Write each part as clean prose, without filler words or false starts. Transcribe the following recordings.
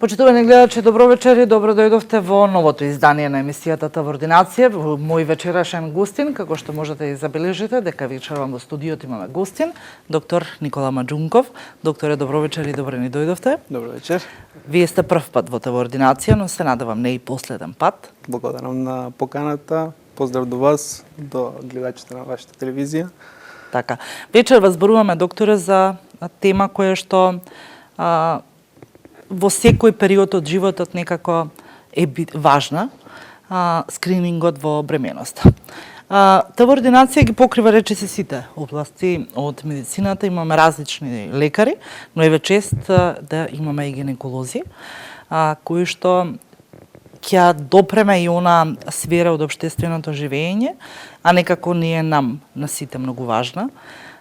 Почитувани гледачи, добро вечер и добро дојдовте во новото издание на емисијата Во ординација. Мој вечерашен гостин, како што можете да забележите, дека вечерам во студиото имаме гостин, доктор Никола Маџунков. Докторе, добро вечер и добро ни дојдовте. Добро вечер. Вие сте прв пат во Во ординација, но се надевам не и последен пат. Благодарам на поканата. Поздрав до вас, до гледачите на вашата телевизија. Така. Вечер зборуваме, докторе, за тема која што во секој период од животот некако е важна, скринингот во бременоста. Таа ординација ги покрива речиси сите области од медицината, имаме различни лекари, но еве чест да имаме и гинеколози, кои што ќе допреме и она сфера од општественото живење, а некако не е нам на сите многу важна.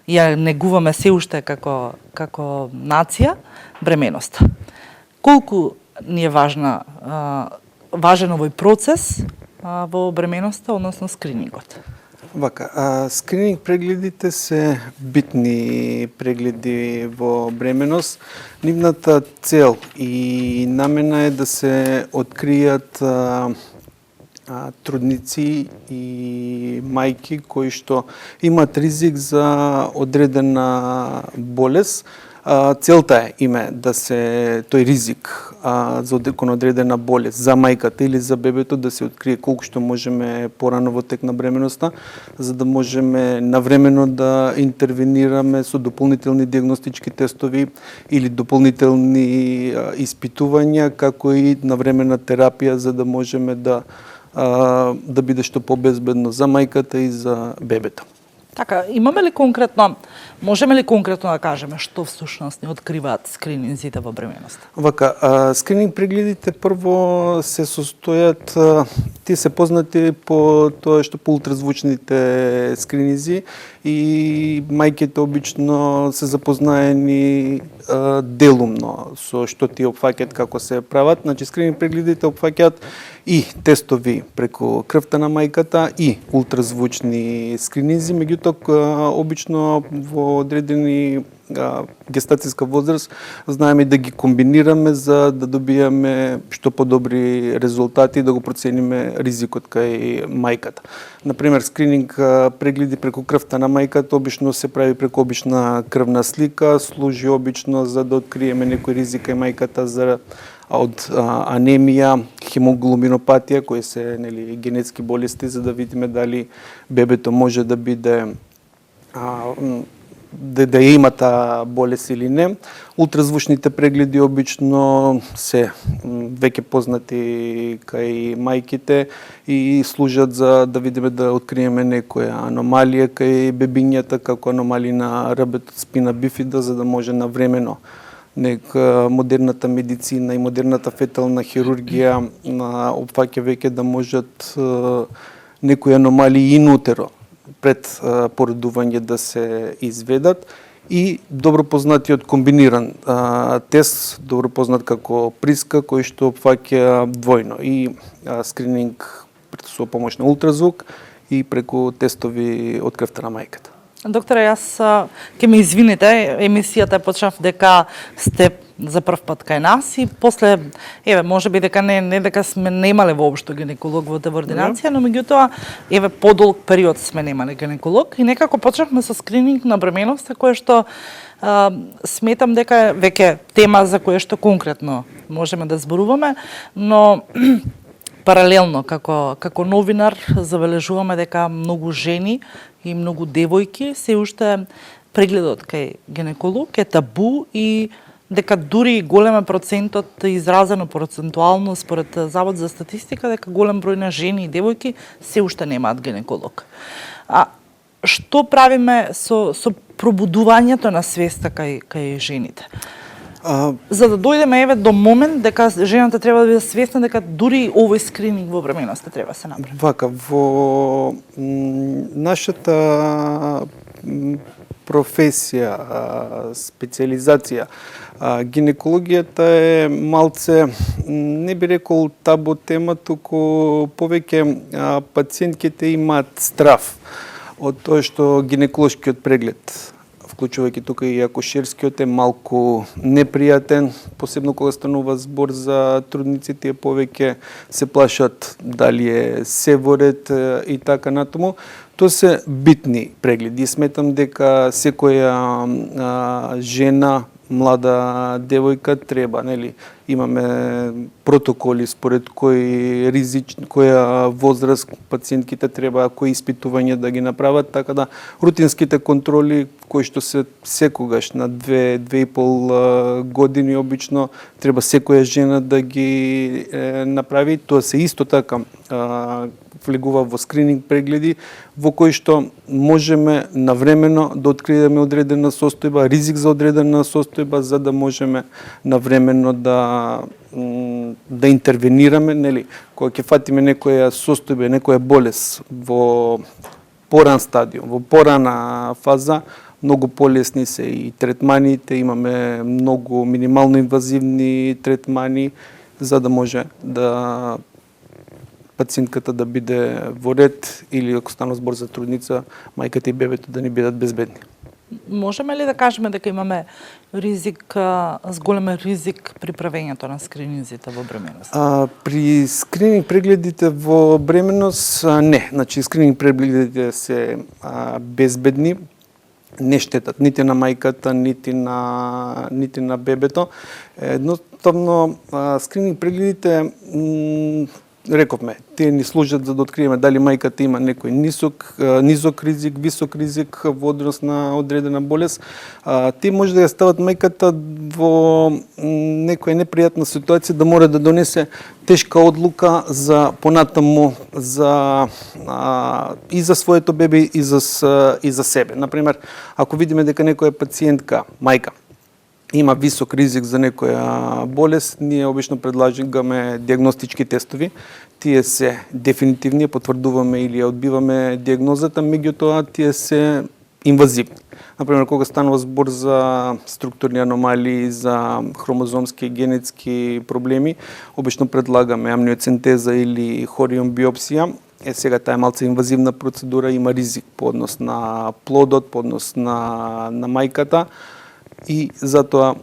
Ја негуваме се уште како нација бременоста. Колку ни е важен овој процес во бременоста, односно скринингот? Вака, скрининг прегледите се битни прегледи во бременост. Нивната цел и намена е да се откријат трудници и мајки кои што имаат ризик за одредена болест. Целта е име да се тој ризик за одредена болест за мајката или за бебето да се открие колку што можеме порано во тек на бременоста, за да можеме навремено да интервенираме со дополнителни диагностички тестови или дополнителни испитувања, како и навремена терапија, за да можеме да биде што побезбедно за мајката и за бебето. Така, можеме ли конкретно да кажеме што всушност не откриваат скрининзите во бременоста? Вака, скрининг прегледите прво се состојат, тие се познати по тоа што по ултразвучните скрининзи и мајките обично се запознаени делумно со што тие опфаќаат, како се прават. Значи, скрининг прегледите опфаќаат и тестови преку крвта на мајката и ултразвучни скрининзи, меѓутоа обично во одредени гестацијска возраст знаеме да ги комбинираме за да добиеме што подобри резултати и да го процениме ризикот кај мајката. Например, скрининг прегледи преку крвта на мајката обично се прави преку обична крвна слика, служи обично за да откриеме некој ризик кај мајката од анемија, хемоглобинопатија, кои се генетски болести, за да видиме дали бебето може да биде да ја има таа болест или не. Ултразвучните прегледи обично се веќе познати кај мајките и служат за да видиме да откриеме некоја аномалија кај бебињата, како аномалии на рбето спина бифида, за да може навремено модерната медицина и модерната фетална хирургија опфаќа веќе да можат некои аномалии инутеро пред породување да се изведат и добро познатиот комбиниран тест, добро познат како приска, кој што опфаќа двојно и скрининг со помош на ултразвук и преку тестови од крвта на мајката. Докторе, јас ќе ме извините, емисијата почнав дека сте за прв пат кај нас и после, можеби дека не дека сме немале воопшто гинеколог во Во ординација, но меѓутоа, подолг период сме немале гинеколог и некако почнавме со скрининг на бременоста, кое што сметам дека е веќе тема за која што конкретно можеме да зборуваме, но паралелно како новинар забележуваме дека многу жени и многу девојки се уште прегледот кај гинеколог е табу и дека дури голема процентот изразено процентуално според Завод за статистика дека голем број на жени и девојки се уште немаат гинеколог. Што правиме со пробудувањето на свеста кај жените? За да дојдеме до момент дека жената треба да биде свесна дека дури овој скрининг во бременоста треба да се направи. Вака, во нашата професија, специализација, гинекологијата е малце, не би рекол табу тема, туку повеќе пациентките имаат страф од тоа што гинеколошкиот преглед вклучувајќи тука и акушерскиот, е малку непријатен, посебно кога станува збор за трудници, тие повеќе се плашат дали е се во ред и така натаму. Тоа се битни прегледи. Сметам дека секоја жена, млада девојка треба, нели, имаме протоколи според која возраст пациентките треба, кои испитувања да ги направат, така да рутинските контроли кои што се секогаш на 2-2,5 години обично треба секоја жена да ги направи. Тоа се исто така влегува во скрининг прегледи во кои што можеме навремено да откриеме одредена состојба, ризик за одредена состојба, за да можеме навремено да интервенираме, нели, кога ќе фатиме некоја состојба, некоја болест во поран стадиум, во порана фаза, многу полесни се и третманите, имаме многу минимално инвазивни третмани, за да може да пациентката да биде во ред или ако станува збор за трудница, мајката и бебето да ни бидат безбедни. Можеме ли да кажеме дека имаме ризик, зголемен ризик при правењето на скрининзите во бременост? При скрининг прегледите во бременост не. Значи, скрининг прегледите се безбедни, не штетат нити на мајката, нити на бебето. Едноставно, скрининг прегледите рековме, тие ни служат за да откриеме дали мајката има некој низок ризик, висок ризик во однос на одредена болест. Тие може да ја стават мајката во некоја непријатна ситуација, да мора да донесе тешка одлука за понатаму и за своето бебе и за себе. Например, ако видиме дека некоја пациентка, мајка, има висок ризик за некоја болест, ние обично предлагаме диагностички тестови. Тие се дефинитивни, потврдуваме или ја одбиваме диагнозата, меѓутоа тие се инвазивни. Например, кога станува збор за структурни аномалии, за хромозомски и генетски проблеми, обично предлагаме амниоцентеза или хориум биопсија. Сега таа е малце инвазивна процедура, има ризик по однос на плодот, по однос на мајката. И затоа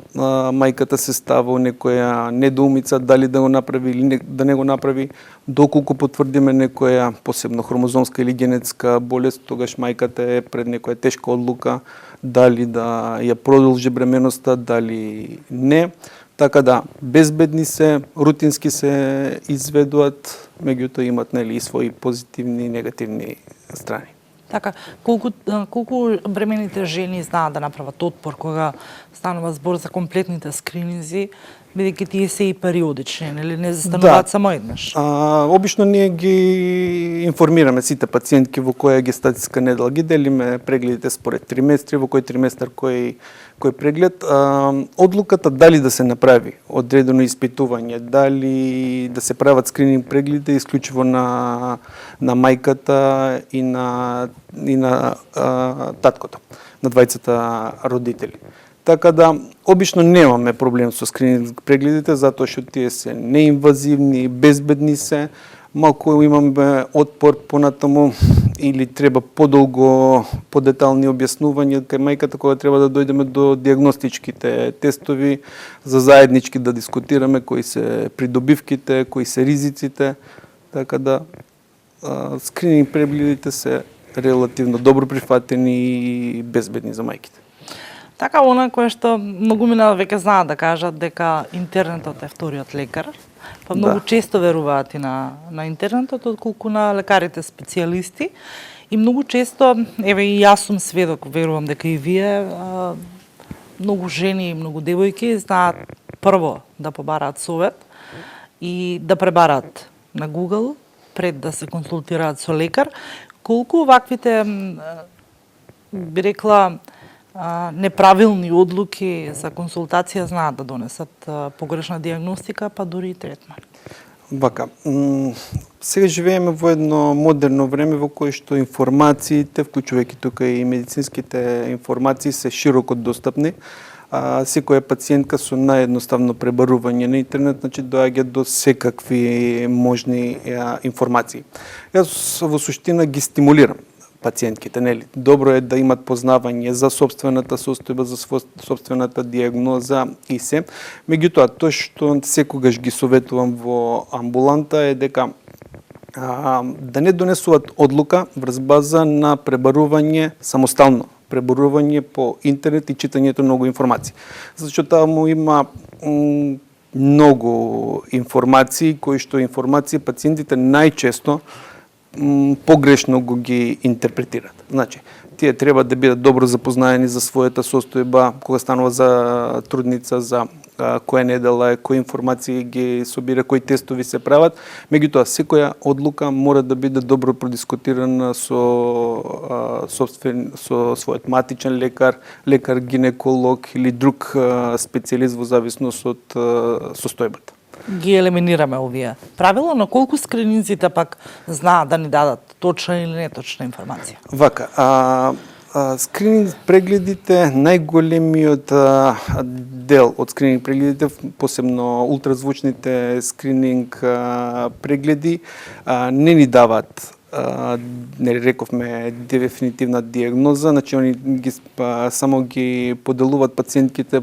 мајката се става во некоја недоумица дали да го направи или да не го направи. Доколку потврдиме некоја посебно хромозомска или генетска болест, тогаш мајката е пред некоја тешка одлука дали да ја продолжи бременоста, дали не. Така да, безбедни се, рутински се изведуваат, меѓутоа имат, нели, и своји позитивни и негативни страни. Така, колку бремените жени знаат да направат отпор кога станува збор за комплетните скрининзи, бидејќи тие се и периодични, нели, не застануваат само еднаш? Обично ние ги информираме сите пациентки во која гестатиска недела, ги делиме прегледите според триместри, во кој триместар кој преглед. Одлуката дали да се направи одредено испитување, дали да се прават скрининг прегледи исклучиво на мајката и на таткото, на двајцата родители. Така да, обично немаме проблем со скрининг прегледите, затоа што тие се неинвазивни, безбедни се, малку имаме отпор понатаму или треба подолго, подетални објаснувања кај мајката кога треба да дојдеме до диагностичките тестови, за заеднички да дискутираме кои се придобивките, кои се ризиците, така да скрининг прегледите се релативно добро прифатени и безбедни за мајките. Така, она кое што многумина веќе знаат да кажат дека интернетот е вториот лекар, па многу често веруваат и на интернетот отколку на лекарите специјалисти. И многу често, еве и јас сум сведок, верувам дека и вие, многу жени и многу девојки знаат прво да побараат совет и да пребараат на Google пред да се консултираат со лекар. Колку ваквите, би рекла, неправилни одлуки за консултација знаат да донесат погрешна диагностика, па дури и третман. Вака, сега живееме во едно модерно време во кое што информациите, вклучувајќи тука и медицинските информации, се широко достапни. Секоја пациентка со наједноставно пребарување на интернет, значи доаѓа до секакви можни информации. Јас во суштина ги стимулирам пациентките, нели? Добро е да имат познавање за сопствената состојба, за сопствената диагноза и се. Меѓутоа, тоа што секогаш ги советувам во амбуланта е дека да не донесуваат одлука врз база на пребарување самостално, пребарување по интернет и читањето многу информации. Зашто таму има многу информации, кои што информации пациентите најчесто погрешно го ги интерпретираат. Значи, тие треба да бидат добро запознаени за својата состојба, кога станува за трудница, за која недела е, кои информации ги собира, кои тестови се прават. Меѓутоа, секоја одлука мора да биде добро продискутирана со својот матичен лекар, лекар гинеколог или друг специјалист во зависност од состојбата. Ги елиминираме овие правила, но колку скрининзите пак знаат да ни дадат точна или неточна информација? Вака, скрининг прегледите, најголемиот дел од скрининг прегледите, посебно ултразвучните скрининг прегледи, не ни дават не рековме дефинитивна диагноза, значи они само ги поделуваат пациентките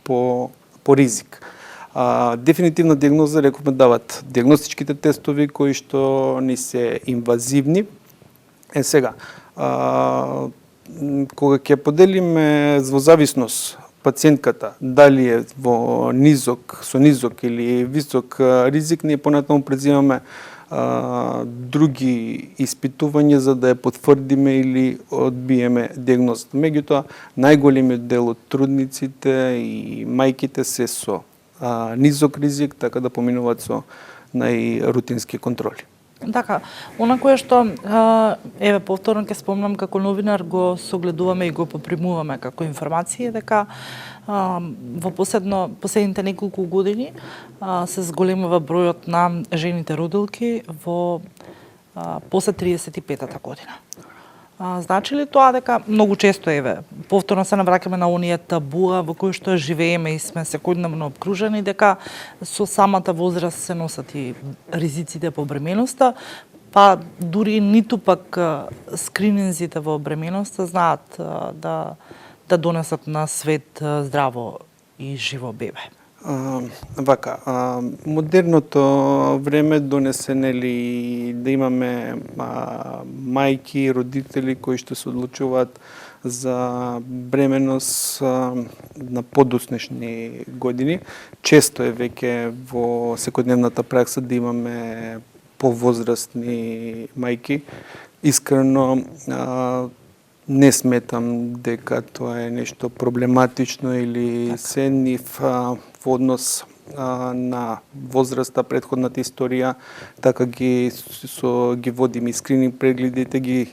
по ризик. Дефинитивна диагноза, рековме, дават диагностичките тестови кои што ни се инвазивни. Сега, кога ќе поделиме во зависност пациентката дали е во со низок или висок ризик, ние понатаму презимаме други испитувања за да ја потврдиме или одбиеме диагнозата. Меѓутоа, најголемиот дел од трудниците и мајките се со низок ризик, така да поминуваат со најрутински контроли. Така, она кое што, еве, повторно ќе спомнам, како новинар го согледуваме и го попримуваме како информација, дека во последните неколку години се зголемува бројот на жените родилки во после 35-та година. Значи ли тоа дека многу често, еве, повторно се навраќаме на оние табуа во кои што живееме и сме секојдневно обкружени, дека со самата возраст се носат и ризиците по бременоста, па дури ниту пак скрининзите во бременоста знаат да донесат на свет здраво и живо бебе. Вака, модерното време донесе нели да имаме мајки, родители кои што се одлучуваат за бременост на подоснешни години. Често е веќе во секојдневната пракса да имаме повозрастни мајки. Искрено не сметам дека тоа е нешто проблематично или се нив во однос на возраста, предходната историја, така ги водиме и скрининг прегледите, ги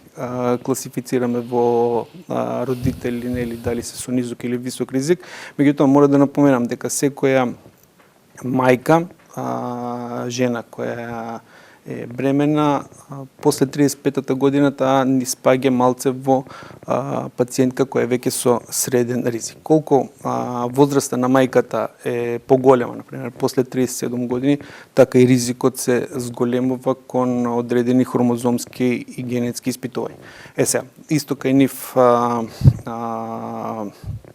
класифицираме во родители, нели, дали се со низок или висок ризик. Меѓутоа, мора да напоменам дека секоја мајка, жена која е бремена, после 35-та година таа ни спаѓа малце во пациентка која е веќе со среден ризик. Колку возраста на мајката е поголема, например, после 37 години, така и ризикот се зголемува кон одредени хромозомски и генетски испитувања. Сега, исто кај нив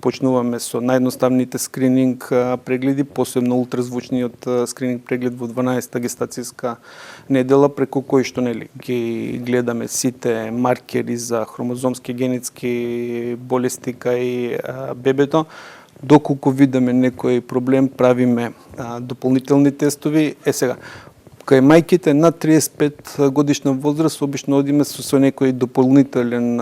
почнуваме со наједноставните скрининг прегледи, посебно ултразвучниот скрининг преглед во 12-та гестацијска недела, преку кој што нели ги гледаме сите маркери за хромозомски генетски болести кај бебето. Доколку видиме некој проблем, правиме дополнителни тестови. Сега, кај мајките над 35 годишна возраст обично одиме со некој дополнителен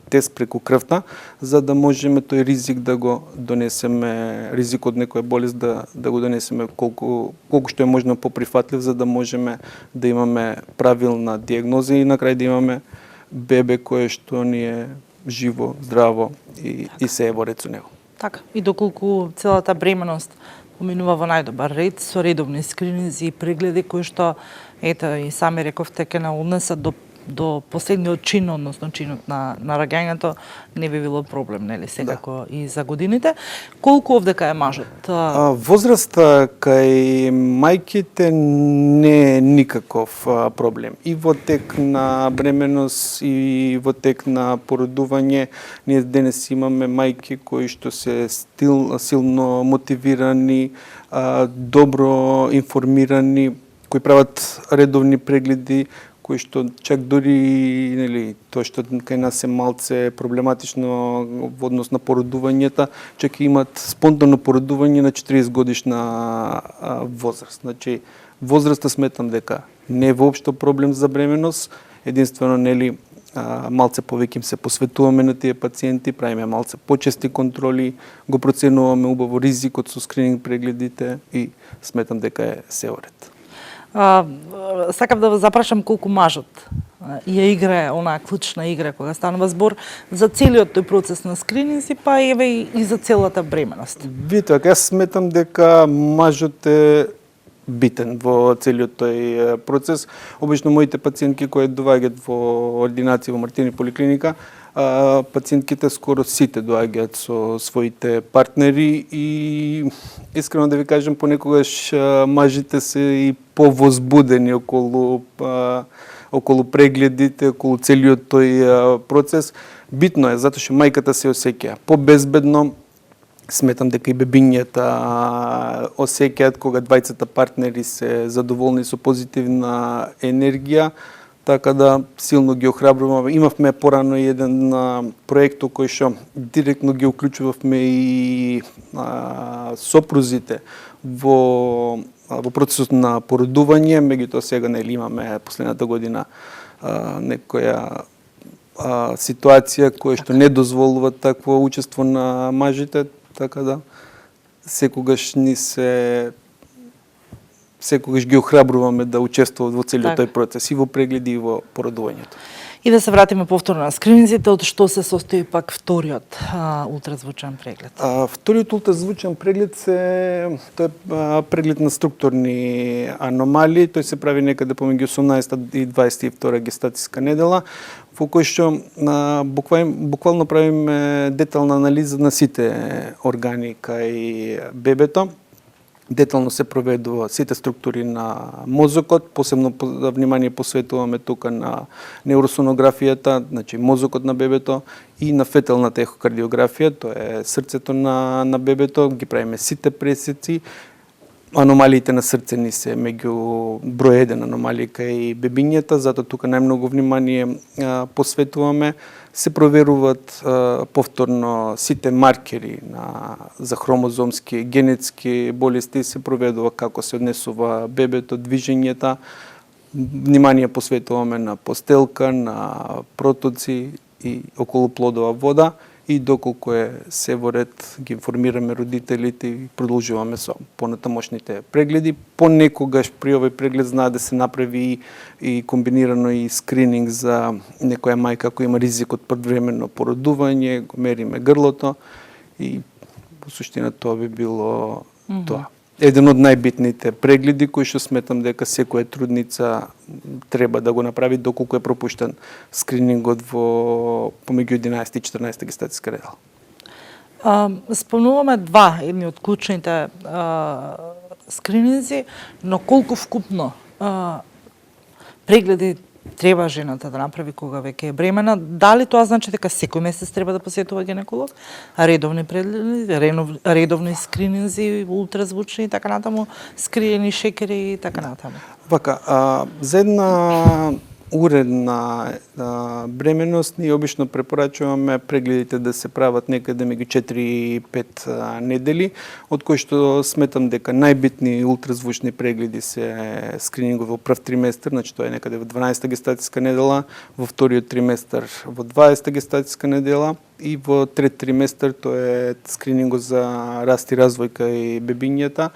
тест преку крвта, за да можеме тој ризик да го донесеме, ризик од некоја болест да го донесеме колку што е можно поприфатлив, за да можеме да имаме правилна диагноза и на крај да имаме бебе кое што ни е живо, здраво и се е во ред со него. Така, и доколку целата бременост поминува во најдобар ред, со редовни скрининзи и прегледи кои што, ето и сами рековте, ќе не однесат до до последниот чин, односно чинот на раѓањето, не би било проблем, нели, секако и за годините. Колку овдека е мажот? Возраста кај мајките не е никаков проблем. И во тек на бременност и во тек на породување, ние денес имаме мајки кои што се силно мотивирани, добро информирани, кои прават редовни прегледи, кои што чак дури, нели, тоа што кај нас е малце проблематично во однос на породувањата, чак и имат спонтано породување на 40 годишна возраст. Значи, возраста сметам дека не е воопшто проблем за бременност, единствено, нели, малце повеќе им се посветуваме на тие пациенти, правиме малце почести контроли, го проценуваме убаво ризикот со скрининг прегледите и сметам дека е се уред. Сакав да ве запрашам колку мажот ја играе онаа клучна игра кога станува збор за целиот тој процес на скрининзи, па еве и за целата бременост. Видите, јас сметам дека мажот е битен во целиот тој процес. Обично моите пациентки кои доаѓаат во ординација во Мартини поликлиника, пациентките скоро сите доаѓаат со своите партнери и искрено да ви кажам, понекогаш мажите се и повозбудени околу прегледите, околу целиот тој процес. Битно е затоа што мајката се осеќа побезбедно. Сметам дека и бебињата осеќаат кога двајцата партнери се задоволни со позитивна енергија, така да силно ги охрабруваме. Имавме порано еден проект кој што директно ги уклучувавме и сопрузите во процесот на породување, меѓутоа сега нели имаме последната година некоја ситуација која што не дозволува такво учество на мажите, така да секогаш ги охрабруваме да учествуваат во целиот тој процес и во прегледи и во породувањето. И да се вратиме повторно на скрининзите, од што се состои пак вториот ултразвучен преглед? Вториот ултразвучен преглед тој е преглед на структурни аномалии, тој се прави некаде помеѓу 18 и 22 гестацијска недела, во кој што буквално правиме детална анализа на сите органи кај бебето. Детално се проведува сите структури на мозокот, посебно внимание посветуваме тука на неуросонографијата, значи мозокот на бебето и на феталната ехокардиографија, тоа е срцето на бебето, ги правиме сите пресеци. Аномалиите на срце ни се меѓу број 1 аномалии кај бебињата, затоа тука најмногу внимание посветуваме. Се проверуваат повторно сите маркери за хромозомски, генетски болести, се проведува како се однесува бебето, движењата. Внимание посветуваме на постелка, на протоци и околуплодова вода. И доколку е се во ред, ги информираме родителите и продолжуваме со понатамошните прегледи. Понекогаш при овој преглед знае да се направи и комбинирано и скрининг за некоја мајка која има ризик од предвремено породување, го мериме грлото и по суштина тоа би било тоа. Еден од најбитните прегледи кои што сметам дека секоја трудница треба да го направи доколку е пропуштен скринингот во помеѓу 11 и 14 гестацијска недела. Спомнуваме два, едни од клучните скрининзи, но колку вкупно прегледи треба жената да направи кога веќе е бремена? Дали тоа значи дека секој месец треба да посетува гинеколог? Редовни прегледи, редовни скрининзи, ултразвучни и така натаму, скриени шекери и така натаму? Вака, за една уредна бременост ние обично препорачуваме прегледите да се прават некаде меѓу 4 и 5 недели, од кои што сметам дека најбитни ултразвучни прегледи се скринингот во прв триместар, значи тоа е некаде во 12 гестацијска недела, во вториот триместар во 20 гестацијска недела и во трет триместар тоа е скринингот за раст и развој кај бебињата,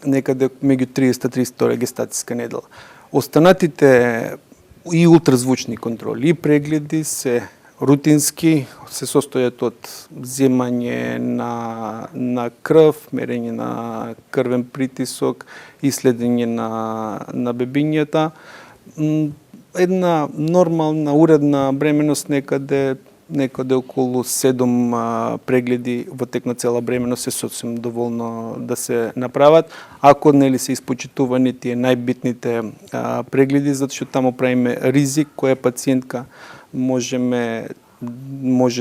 некаде меѓу 30-32 гестацијска недела. Останатите и ултразвучни контроли и прегледи се рутински, се состојат од земање на крв, мерење на крвен притисок и следење на бебињата. една нормална, уредна бременост некаде околу 7 прегледи во тек на цела бременост е сосем доволно да се направат. Ако нели се испочитувани тие најбитните прегледи, затоа што таму правиме ризик, која пациентка може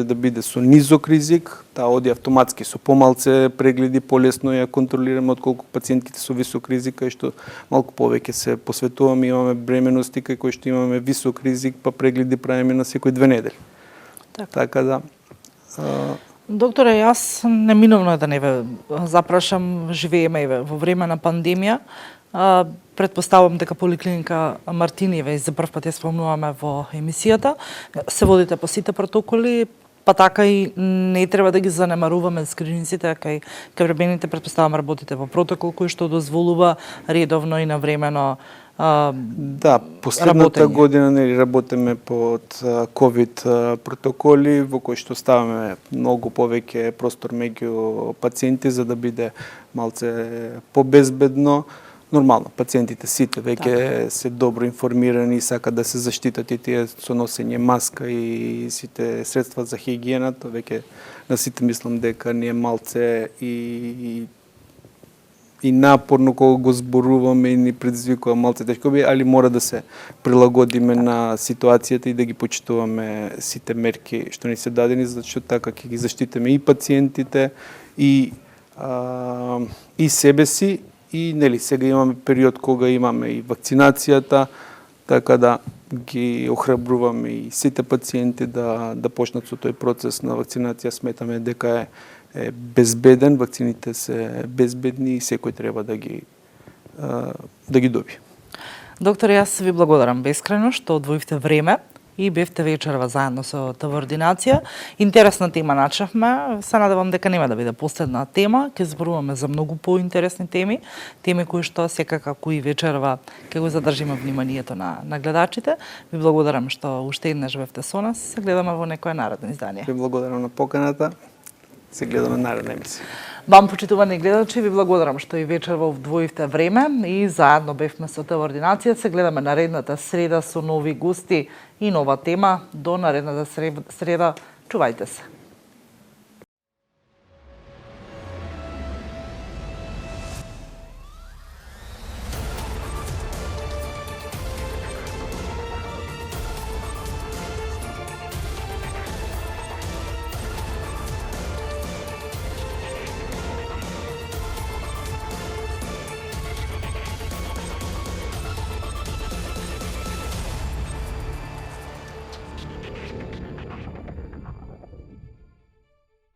да биде со низок ризик, таа оди автоматски со помалце прегледи, полесно ја контролираме отколку пациентките со висок ризик, кај што малку повеќе се посветуваме, имаме бременности кај кои што имаме висок ризик, па прегледи правиме на секои 2 недели. Така да. Докторе, јас неминовно е да не ве запрашам, живееме и во време на пандемија. Предпоставам дека поликлиника Мартиниве и за прв пат ја спомнуваме во емисијата. Се водите по сите протоколи, па така и не треба да ги занемаруваме скрининците, кај вребените предпоставам работите во протокол кој што дозволува редовно и навремено Да, последната година нели работиме под ковид протоколи во кои што ставаме многу повеќе простор меѓу пациенти за да биде малце побезбедно. Нормално, пациентите сите веќе се добро информирани и сакат да се заштитат и тие со носење маска и сите средства за хигиената. Веќе на сите мислам дека не е малце и напорно кога го зборуваме и ни предизвикува малце тешко би, али мора да се прилагодиме на ситуацијата и да ги почитуваме сите мерки што ни се дадени, зашто така ќе ги заштитиме и пациентите и себе си. И нели сега имаме период кога имаме и вакцинацијата, така да ги охрабруваме и сите пациенти да почнат со тој процес на вакцинација. Сметаме дека е безбеден, вакцините се безбедни и секој треба да ги доби. Доктор, јас ви благодарам бескрајно што одвоивте време и бевте вечерва заедно со ТВ Ординација. Интересна тема начавме. Се надевам дека нема да биде последна тема. Ќе зборуваме за многу поинтересни теми, теми кои што секако и вечерва ќе го задржиме вниманието на гледачите. Ви благодарам што уште еднаш бевте со нас. Се гледаме во некое наредно издание. Ви благодарам на поканата. Се гледаме наредна емисија. Вам, почитувани гледачи, ви благодарам што и вечерва вдвоивте време и заедно бевме со ТВ Ординација. Се гледаме наредната среда со нови гости и нова тема. До наредната среда. Чувајте се.